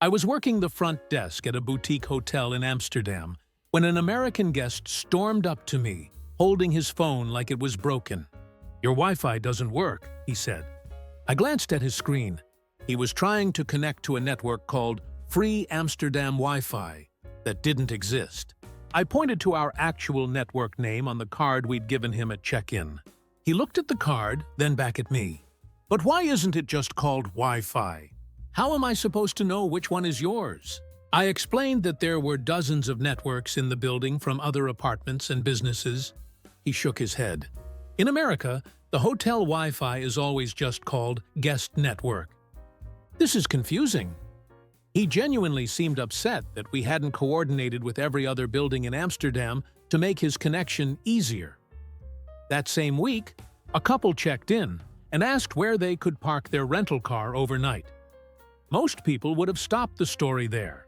I was working the front desk at a boutique hotel in Amsterdam when an American guest stormed up to me, holding his phone like it was broken. "Your Wi-Fi doesn't work," he said. I glanced at his screen. He was trying to connect to a network called Free Amsterdam Wi-Fi that didn't exist. I pointed to our actual network name on the card we'd given him at check-in. He looked at the card, then back at me. "But why isn't it just called Wi-Fi? How am I supposed to know which one is yours?" I explained that there were dozens of networks in the building from other apartments and businesses. He shook his head. In America, the hotel Wi-Fi is always just called guest network. This is confusing. He genuinely seemed upset that we hadn't coordinated with every other building in Amsterdam to make his connection easier. That same week, a couple checked in and asked where they could park their rental car overnight. Most people would have stopped the story there.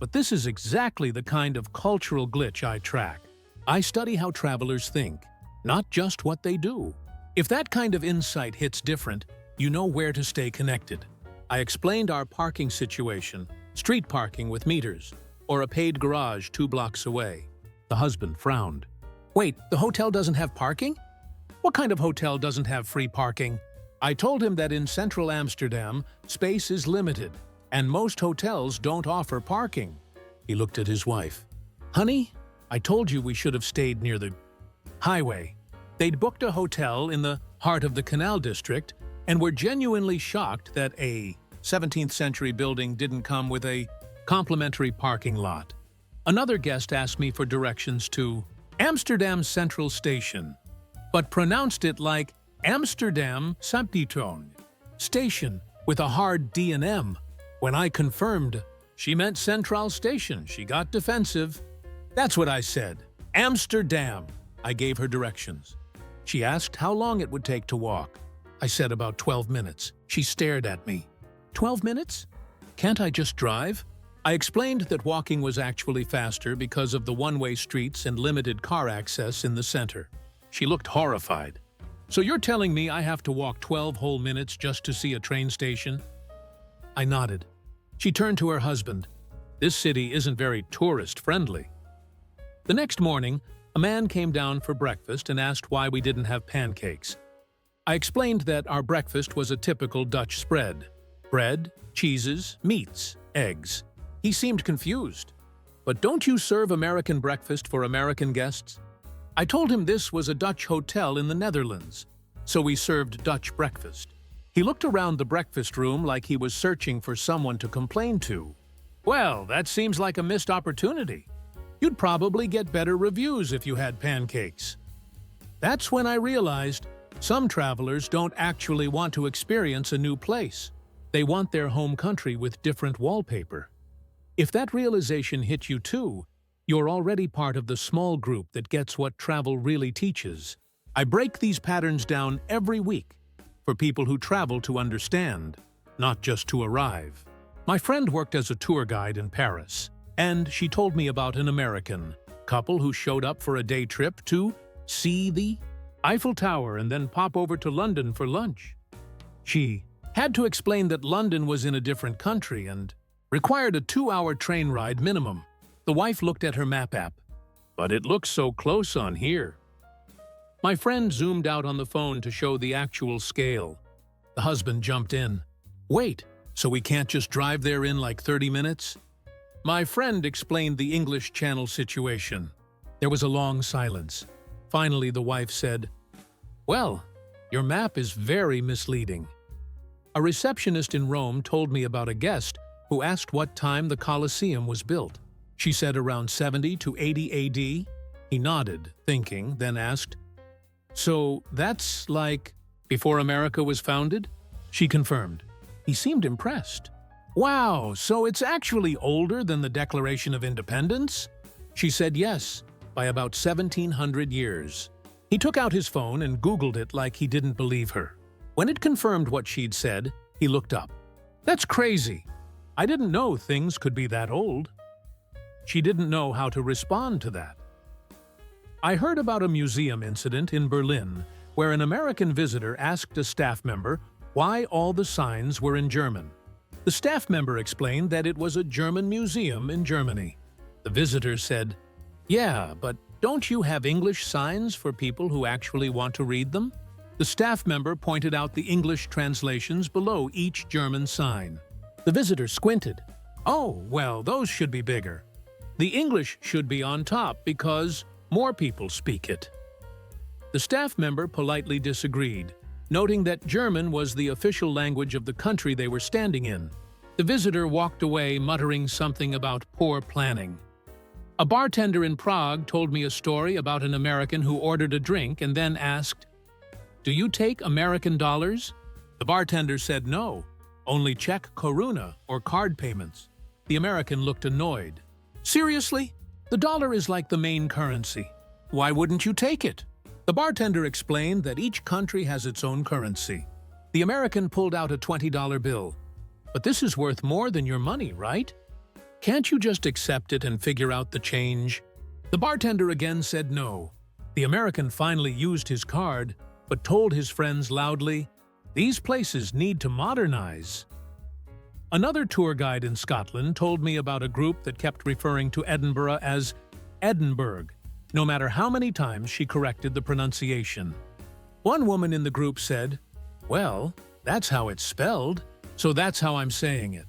But this is exactly the kind of cultural glitch I track. I study how travelers think, not just what they do. If that kind of insight hits different, you know where to stay connected. I explained our parking situation, street parking with meters, or a paid garage 2 blocks away. The husband frowned. "Wait, the hotel doesn't have parking? What kind of hotel doesn't have free parking?" I told him that in central Amsterdam, space is limited, and most hotels don't offer parking. He looked at his wife. "Honey, I told you we should have stayed near the highway." They'd booked a hotel in the heart of the Canal District and were genuinely shocked that a 17th century building didn't come with a complimentary parking lot. Another guest asked me for directions to Amsterdam Central Station, but pronounced it like Amsterdam Station Station with a hard D and M. When I confirmed she meant Central Station, she got defensive. "That's what I said. Amsterdam." I gave her directions. She asked how long it would take to walk. I said about 12 minutes. She stared at me. 12 minutes? Can't I just drive? I explained that walking was actually faster because of the one-way streets and limited car access in the center. She looked horrified. "So you're telling me I have to walk 12 whole minutes just to see a train station?" I nodded. She turned to her husband. "This city isn't very tourist-friendly." The next morning, a man came down for breakfast and asked why we didn't have pancakes. I explained that our breakfast was a typical Dutch spread: bread, cheeses, meats, eggs. He seemed confused. "But don't you serve American breakfast for American guests?" I told him this was a Dutch hotel in the Netherlands, so we served Dutch breakfast. He looked around the breakfast room like he was searching for someone to complain to. "Well, that seems like a missed opportunity. You'd probably get better reviews if you had pancakes." That's when I realized some travelers don't actually want to experience a new place. They want their home country with different wallpaper. If that realization hit you too, you're already part of the small group that gets what travel really teaches. I break these patterns down every week for people who travel to understand, not just to arrive. My friend worked as a tour guide in Paris, and she told me about an American couple who showed up for a day trip to see the Eiffel Tower and then pop over to London for lunch. She had to explain that London was in a different country and required a 2-hour train ride minimum. The wife looked at her map app. "But it looks so close on here." My friend zoomed out on the phone to show the actual scale. The husband jumped in. "Wait, so we can't just drive there in like 30 minutes? My friend explained the English Channel situation. There was a long silence. Finally, the wife said, "Well, your map is very misleading." A receptionist in Rome told me about a guest who asked what time the Colosseum was built. She said around 70 to 80 AD. He nodded, thinking, then asked, "So that's like before America was founded?" She confirmed. He seemed impressed. "Wow, so it's actually older than the Declaration of Independence?" She said yes, by about 1700 years. He took out his phone and Googled it like he didn't believe her. When it confirmed what she'd said, he looked up. "That's crazy. I didn't know things could be that old." She didn't know how to respond to that. I heard about a museum incident in Berlin where an American visitor asked a staff member why all the signs were in German. The staff member explained that it was a German museum in Germany. The visitor said, "Yeah, but don't you have English signs for people who actually want to read them?" The staff member pointed out the English translations below each German sign. The visitor squinted. "Oh, well, those should be bigger. The English should be on top because more people speak it." The staff member politely disagreed, noting that German was the official language of the country they were standing in. The visitor walked away muttering something about poor planning. A bartender in Prague told me a story about an American who ordered a drink and then asked, "Do you take American dollars?" The bartender said no, only Czech koruna or card payments. The American looked annoyed. "Seriously? The dollar is like the main currency. Why wouldn't you take it?" The bartender explained that each country has its own currency. The American pulled out a $20 bill. "But this is worth more than your money, right? Can't you just accept it and figure out the change?" The bartender again said no. The American finally used his card, but told his friends loudly, "These places need to modernize." Another tour guide in Scotland told me about a group that kept referring to Edinburgh as Edinburgh, no matter how many times she corrected the pronunciation. One woman in the group said, "Well, that's how it's spelled, so that's how I'm saying it."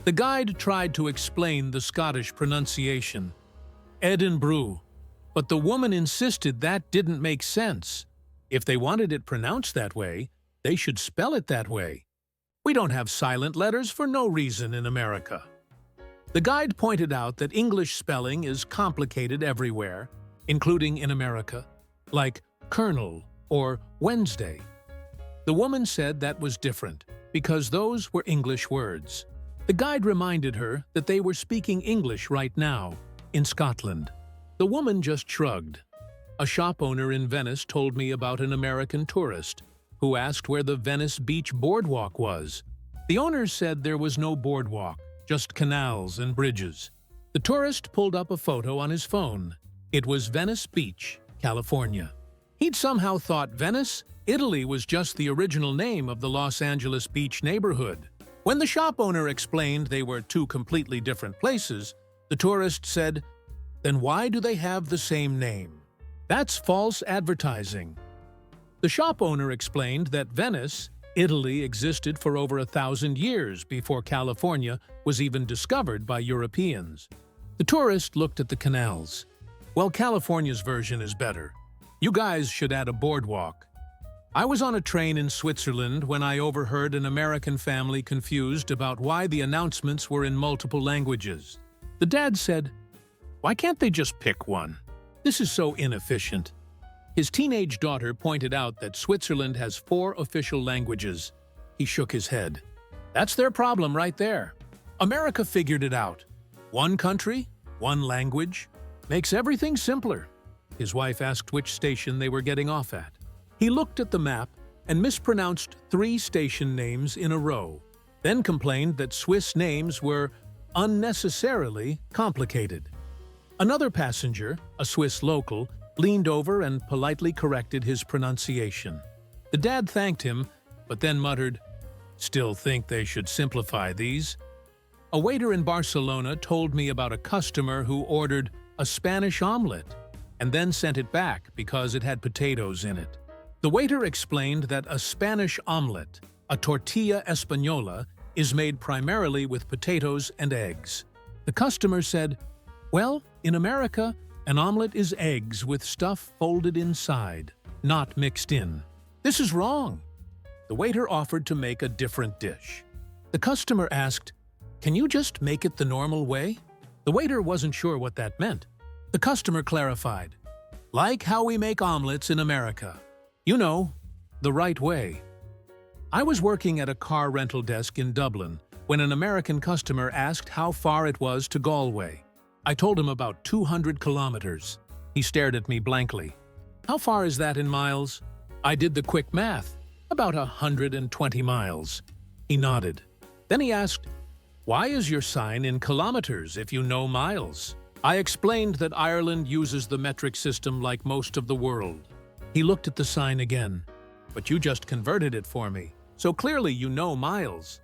The guide tried to explain the Scottish pronunciation, Edinburgh, but the woman insisted that didn't make sense. If they wanted it pronounced that way, they should spell it that way. We don't have silent letters for no reason in America. The guide pointed out that English spelling is complicated everywhere, including in America, like Colonel or Wednesday. The woman said that was different, because those were English words. The guide reminded her that they were speaking English right now, in Scotland. The woman just shrugged. A shop owner in Venice told me about an American tourist who asked where the Venice Beach boardwalk was. The owner said there was no boardwalk, just canals and bridges. The tourist pulled up a photo on his phone. It was Venice Beach, California. He'd somehow thought Venice, Italy was just the original name of the Los Angeles Beach neighborhood. When the shop owner explained they were two completely different places, the tourist said, "Then why do they have the same name? That's false advertising." The shop owner explained that Venice, Italy existed for over 1,000 years before California was even discovered by Europeans. The tourist looked at the canals. "Well, California's version is better. You guys should add a boardwalk." I was on a train in Switzerland when I overheard an American family confused about why the announcements were in multiple languages. The dad said, "Why can't they just pick one? This is so inefficient." His teenage daughter pointed out that Switzerland has 4 official languages. He shook his head. "That's their problem right there. America figured it out. One country, one language, makes everything simpler." His wife asked which station they were getting off at. He looked at the map and mispronounced 3 station names in a row, then complained that Swiss names were unnecessarily complicated. Another passenger, a Swiss local, leaned over and politely corrected his pronunciation. The dad thanked him, but then muttered, "Still think they should simplify these." A waiter in Barcelona told me about a customer who ordered a Spanish omelet and then sent it back because it had potatoes in it. The waiter explained that a Spanish omelet, a tortilla española, is made primarily with potatoes and eggs. The customer said, "Well, in America, an omelet is eggs with stuff folded inside, not mixed in. This is wrong." The waiter offered to make a different dish. The customer asked, "Can you just make it the normal way?" The waiter wasn't sure what that meant. The customer clarified, "Like how we make omelets in America. You know, the right way." I was working at a car rental desk in Dublin when an American customer asked how far it was to Galway. I told him about 200 kilometers. He stared at me blankly. "How far is that in miles?" I did the quick math. "About 120 miles. He nodded. Then he asked, "Why is your sign in kilometers if you know miles?" I explained that Ireland uses the metric system like most of the world. He looked at the sign again. "But you just converted it for me, so clearly you know miles."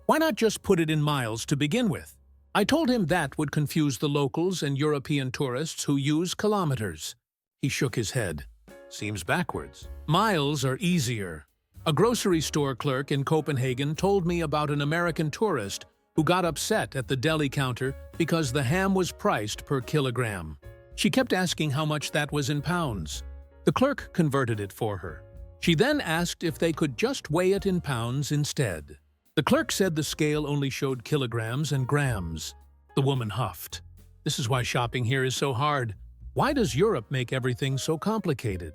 Why not just put it in miles to begin with? I told him that would confuse the locals and European tourists who use kilometers. He shook his head. Seems backwards. Miles are easier. A grocery store clerk in Copenhagen told me about an American tourist who got upset at the deli counter because the ham was priced per kilogram. She kept asking how much that was in pounds. The clerk converted it for her. She then asked if they could just weigh it in pounds instead. The clerk said the scale only showed kilograms and grams. The woman huffed. This is why shopping here is so hard. Why does Europe make everything so complicated?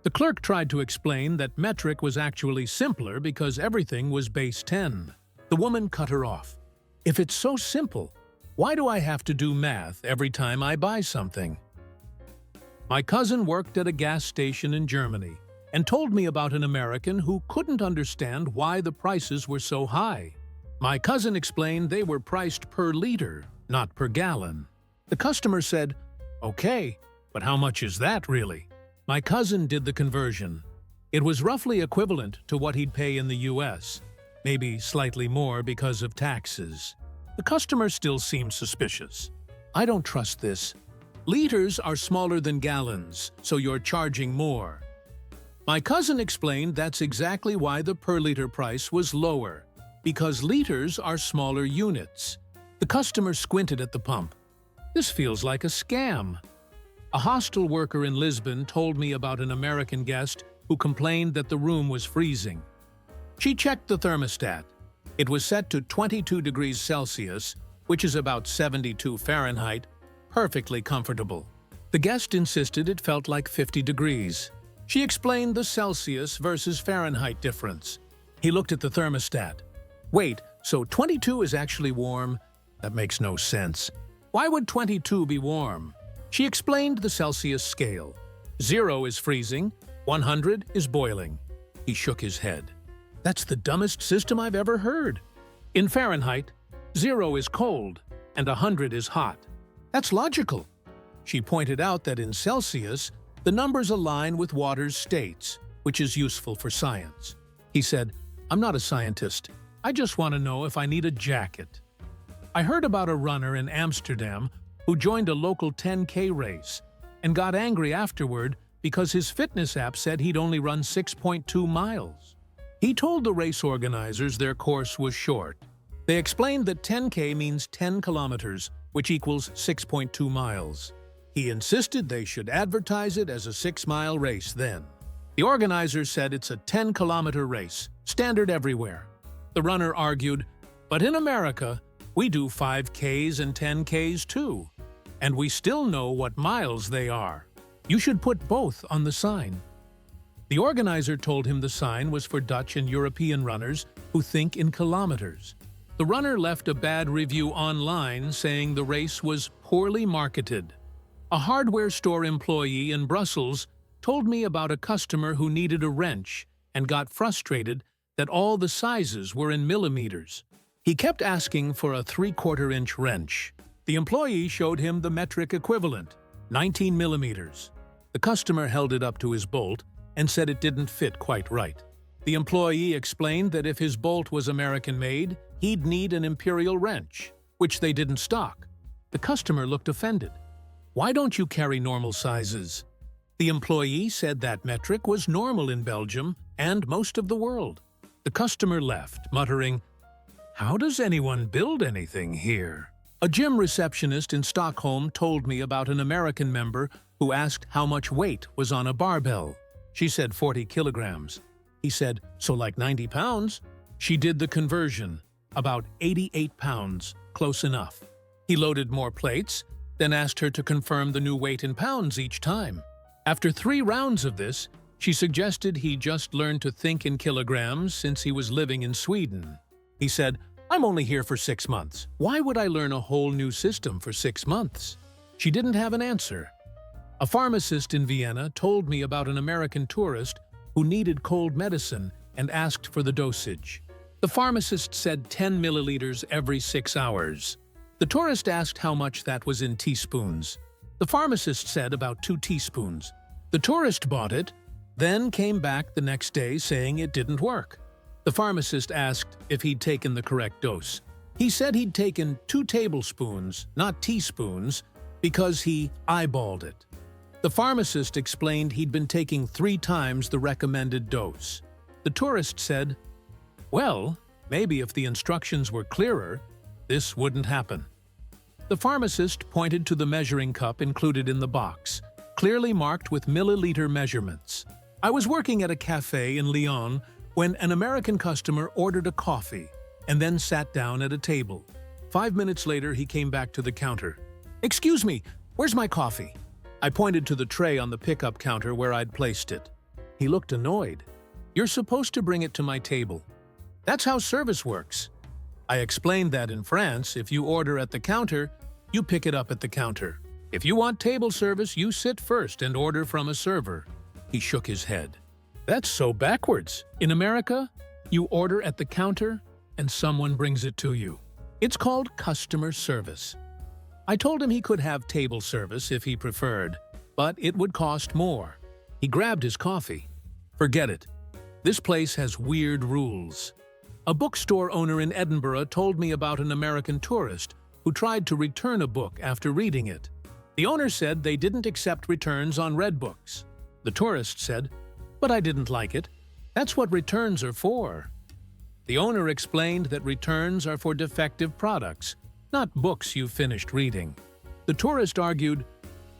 The clerk tried to explain that metric was actually simpler because everything was base 10. The woman cut her off. If it's so simple, why do I have to do math every time I buy something? My cousin worked at a gas station in Germany and told me about an American who couldn't understand why the prices were so high. My cousin explained they were priced per liter, not per gallon. The customer said, "Okay, but how much is that really?" My cousin did the conversion. It was roughly equivalent to what he'd pay in the US, maybe slightly more because of taxes. The customer still seemed suspicious. I don't trust this. Liters are smaller than gallons, so you're charging more. My cousin explained that's exactly why the per-liter price was lower, because liters are smaller units. The customer squinted at the pump. This feels like a scam. A hostel worker in Lisbon told me about an American guest who complained that the room was freezing. She checked the thermostat. It was set to 22 degrees Celsius, which is about 72 Fahrenheit, perfectly comfortable. The guest insisted it felt like 50 degrees. She explained the Celsius versus Fahrenheit difference. He looked at the thermostat. Wait, so 22 is actually warm? That makes no sense. Why would 22 be warm? She explained the Celsius scale. 0 is freezing, 100 is boiling. He shook his head. That's the dumbest system I've ever heard. In Fahrenheit, 0 is cold and 100 is hot. That's logical. She pointed out that in Celsius, the numbers align with water's states, which is useful for science. He said, "I'm not a scientist. I just want to know if I need a jacket." I heard about a runner in Amsterdam who joined a local 10K race and got angry afterward because his fitness app said he'd only run 6.2 miles. He told the race organizers their course was short. They explained that 10K means 10 kilometers, which equals 6.2 miles. He insisted they should advertise it as a 6-mile race then. The organizers said it's a 10-kilometer race, standard everywhere. The runner argued, "But in America, we do 5Ks and 10Ks too, and we still know what miles they are. You should put both on the sign." The organizer told him the sign was for Dutch and European runners who think in kilometers. The runner left a bad review online saying the race was poorly marketed. A hardware store employee in Brussels told me about a customer who needed a wrench and got frustrated that all the sizes were in millimeters. He kept asking for a 3/4-inch wrench. The employee showed him the metric equivalent, 19 millimeters. The customer held it up to his bolt and said it didn't fit quite right. The employee explained that if his bolt was American-made, he'd need an imperial wrench, which they didn't stock. The customer looked offended. "Why don't you carry normal sizes?" The employee said that metric was normal in Belgium and most of the world. The customer left, muttering, "How does anyone build anything here?" A gym receptionist in Stockholm told me about an American member who asked how much weight was on a barbell. She said 40 kilograms. He said, "So like 90 pounds?" She did the conversion, about 88 pounds, close enough. He loaded more plates, then asked her to confirm the new weight in pounds each time. After 3 rounds of this, she suggested he just learn to think in kilograms since he was living in Sweden. He said, "I'm only here for 6 months. Why would I learn a whole new system for 6 months?" She didn't have an answer. A pharmacist in Vienna told me about an American tourist who needed cold medicine and asked for the dosage. The pharmacist said 10 milliliters every 6 hours. The tourist asked how much that was in teaspoons. The pharmacist said about 2 teaspoons. The tourist bought it, then came back the next day saying it didn't work. The pharmacist asked if he'd taken the correct dose. He said he'd taken 2 tablespoons, not teaspoons, because he eyeballed it. The pharmacist explained he'd been taking 3 times the recommended dose. The tourist said, "Well, maybe if the instructions were clearer, this wouldn't happen." The pharmacist pointed to the measuring cup included in the box, clearly marked with milliliter measurements. I was working at a cafe in Lyon when an American customer ordered a coffee and then sat down at a table. 5 minutes later, he came back to the counter. "Excuse me, where's my coffee?" I pointed to the tray on the pickup counter where I'd placed it. He looked annoyed. "You're supposed to bring it to my table. That's how service works." I explained that in France, if you order at the counter, you pick it up at the counter. If you want table service, you sit first and order from a server. He shook his head. "That's so backwards. In America, you order at the counter and someone brings it to you. It's called customer service." I told him he could have table service if he preferred, but it would cost more. He grabbed his coffee. "Forget it. This place has weird rules." A bookstore owner in Edinburgh told me about an American tourist who tried to return a book after reading it. The owner said they didn't accept returns on read books. The tourist said, "But I didn't like it. That's what returns are for." The owner explained that returns are for defective products, not books you finished reading. The tourist argued,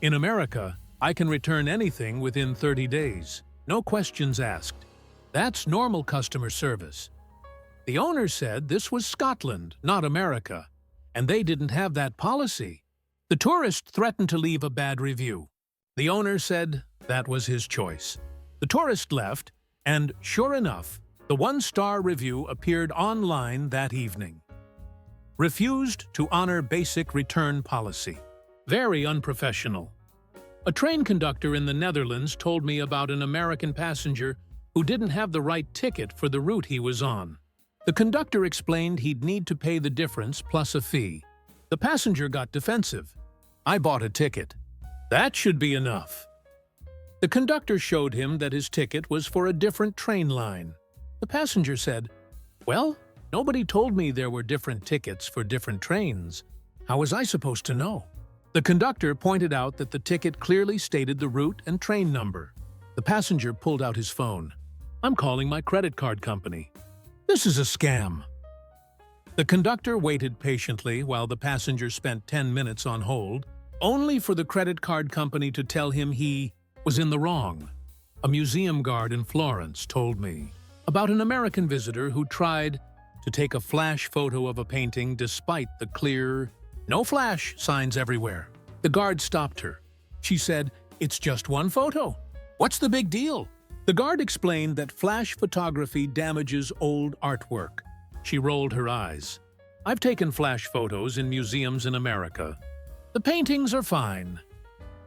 "In America, I can return anything within 30 days. No questions asked. That's normal customer service." The owner said this was Scotland, not America, and they didn't have that policy. The tourist threatened to leave a bad review. The owner said that was his choice. The tourist left, and sure enough, the 1-star review appeared online that evening. Refused to honor basic return policy. Very unprofessional. A train conductor in the Netherlands told me about an American passenger who didn't have the right ticket for the route he was on. The conductor explained he'd need to pay the difference plus a fee. The passenger got defensive. "I bought a ticket. That should be enough." The conductor showed him that his ticket was for a different train line. The passenger said, "Well, nobody told me there were different tickets for different trains. How was I supposed to know?" The conductor pointed out that the ticket clearly stated the route and train number. The passenger pulled out his phone. "I'm calling my credit card company. This is a scam." The conductor waited patiently while the passenger spent 10 minutes on hold, only for the credit card company to tell him he was in the wrong. A museum guard in Florence told me about an American visitor who tried to take a flash photo of a painting despite the clear "No flash" signs everywhere. The guard stopped her. She said, "It's just one photo. What's the big deal?" The guard explained that flash photography damages old artwork. She rolled her eyes. "I've taken flash photos in museums in America. The paintings are fine."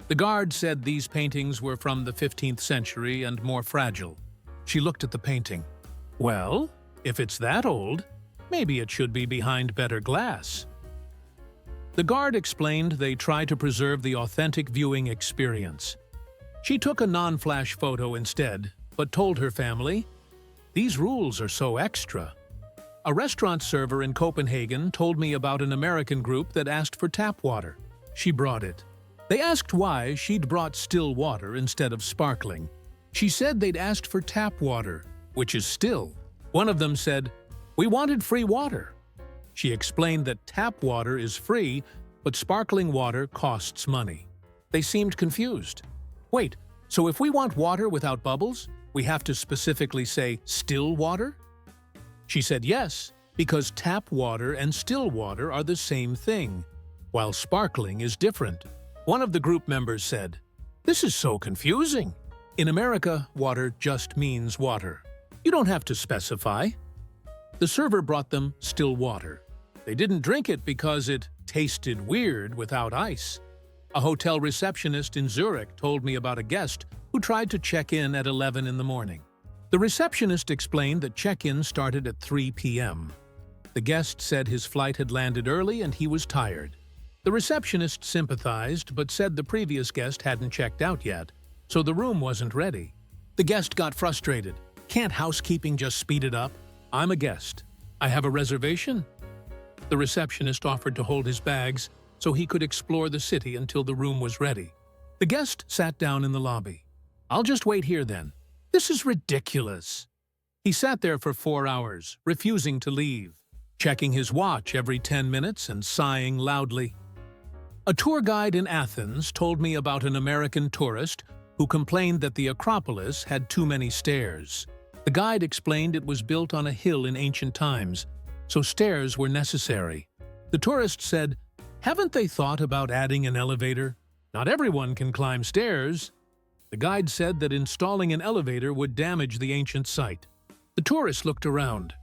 The guard said these paintings were from the 15th century and more fragile. She looked at the painting. "Well, if it's that old, maybe it should be behind better glass." The guard explained they try to preserve the authentic viewing experience. She took a non-flash photo instead, but told her family, "These rules are so extra." A restaurant server in Copenhagen told me about an American group that asked for tap water. She brought it. They asked why she'd brought still water instead of sparkling. She said they'd asked for tap water, which is still. One of them said, "We wanted free water." She explained that tap water is free, but sparkling water costs money. They seemed confused. "Wait, so if we want water without bubbles, we have to specifically say still water?" She said yes, because tap water and still water are the same thing, while sparkling is different. One of the group members said, "This is so confusing. In America, water just means water. You don't have to specify." The server brought them still water. They didn't drink it because it tasted weird without ice. A hotel receptionist in Zurich told me about a guest who tried to check in at 11 in the morning. The receptionist explained that check-in started at 3 p.m. The guest said his flight had landed early and he was tired. The receptionist sympathized but said the previous guest hadn't checked out yet, so the room wasn't ready. The guest got frustrated. "Can't housekeeping just speed it up?" I'm a guest. I have a reservation? The receptionist offered to hold his bags so he could explore the city until the room was ready. The guest sat down in the lobby. I'll just wait here then. This is ridiculous. He sat there for 4 hours, refusing to leave, checking his watch every 10 minutes and sighing loudly. A tour guide in Athens told me about an American tourist who complained that the Acropolis had too many stairs. The guide explained it was built on a hill in ancient times, so stairs were necessary. The tourist said, "Haven't they thought about adding an elevator? Not everyone can climb stairs." The guide said that installing an elevator would damage the ancient site. The tourist looked around.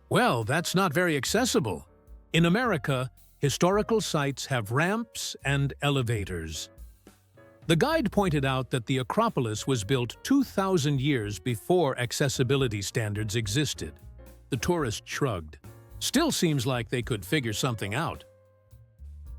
Well, that's not very accessible. In America, historical sites have ramps and elevators. The guide pointed out that the Acropolis was built 2,000 years before accessibility standards existed. The tourist shrugged. Still seems like they could figure something out.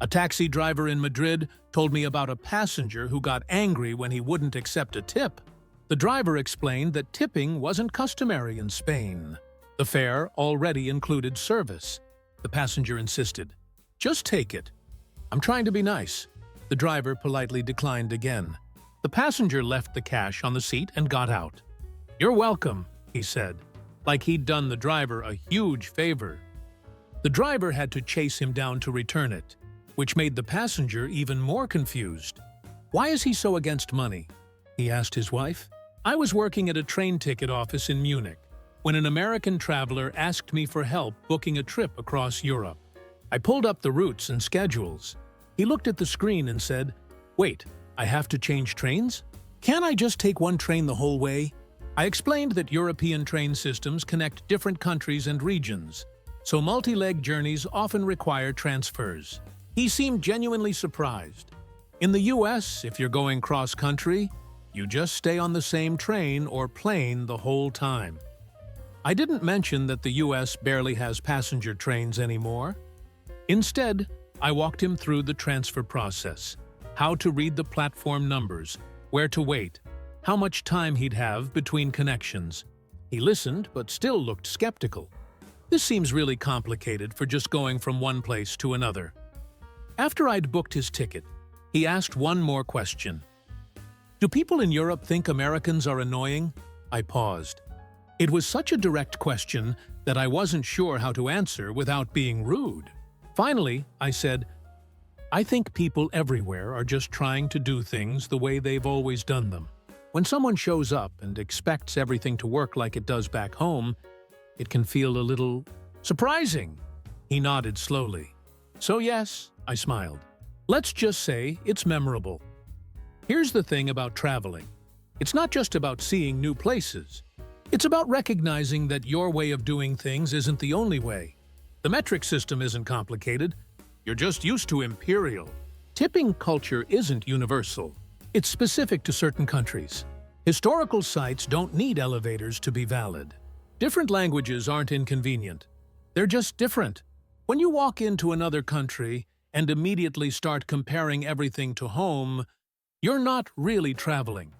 A taxi driver in Madrid told me about a passenger who got angry when he wouldn't accept a tip. The driver explained that tipping wasn't customary in Spain. The fare already included service. The passenger insisted. "Just take it. I'm trying to be nice." The driver politely declined again. The passenger left the cash on the seat and got out. "You're welcome," he said, like he'd done the driver a huge favor. The driver had to chase him down to return it, which made the passenger even more confused. "Why is he so against money?" he asked his wife. "I was working at a train ticket office in Munich when an American traveler asked me for help booking a trip across Europe. I pulled up the routes and schedules. He looked at the screen and said, 'Wait, I have to change trains? Can't I just take one train the whole way?' I explained that European train systems connect different countries and regions, so multi-leg journeys often require transfers. He seemed genuinely surprised. In the US, if you're going cross-country, you just stay on the same train or plane the whole time. I didn't mention that the US barely has passenger trains anymore. Instead, I walked him through the transfer process, how to read the platform numbers, where to wait, how much time he'd have between connections. He listened, but still looked skeptical. This seems really complicated for just going from one place to another. After I'd booked his ticket, he asked one more question. "Do people in Europe think Americans are annoying?" I paused. It was such a direct question that I wasn't sure how to answer without being rude. Finally, I said, "I think people everywhere are just trying to do things the way they've always done them. When someone shows up and expects everything to work like it does back home, it can feel a little surprising." He nodded slowly. "So yes," I smiled. "Let's just say it's memorable." Here's the thing about traveling. It's not just about seeing new places. It's about recognizing that your way of doing things isn't the only way. The metric system isn't complicated. You're just used to imperial. Tipping culture isn't universal. It's specific to certain countries. Historical sites don't need elevators to be valid. Different languages aren't inconvenient. They're just different. When you walk into another country and immediately start comparing everything to home, you're not really traveling.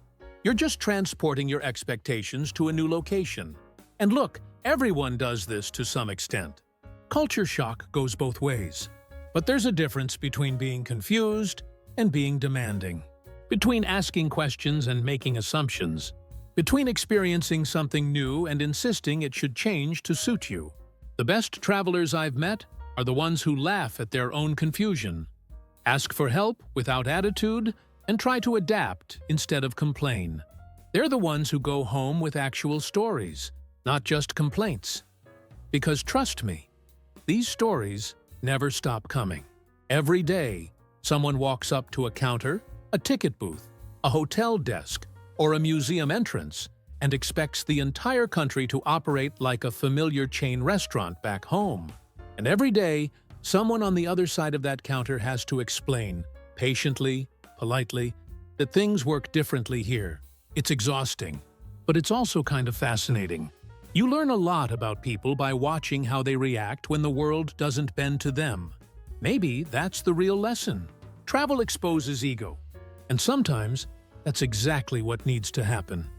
You're just transporting your expectations to a new location. And look, everyone does this to some extent. Culture shock goes both ways. But there's a difference between being confused and being demanding. Between asking questions and making assumptions. Between experiencing something new and insisting it should change to suit you. The best travelers I've met are the ones who laugh at their own confusion, ask for help without attitude, and try to adapt instead of complain. They're the ones who go home with actual stories, not just complaints. Because trust me, these stories never stop coming. Every day, someone walks up to a counter, a ticket booth, a hotel desk, or a museum entrance and expects the entire country to operate like a familiar chain restaurant back home. And every day, someone on the other side of that counter has to explain, patiently, politely, that things work differently here. It's exhausting, but it's also kind of fascinating. You learn a lot about people by watching how they react when the world doesn't bend to them. Maybe that's the real lesson. Travel exposes ego, and sometimes that's exactly what needs to happen.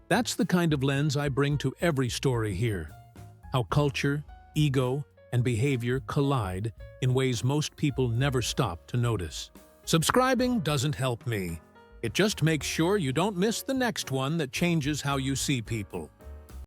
That's the kind of lens I bring to every story here. how culture, ego, and behavior collide in ways most people never stop to notice. Subscribing doesn't help me. It just makes sure you don't miss the next one that changes how you see people.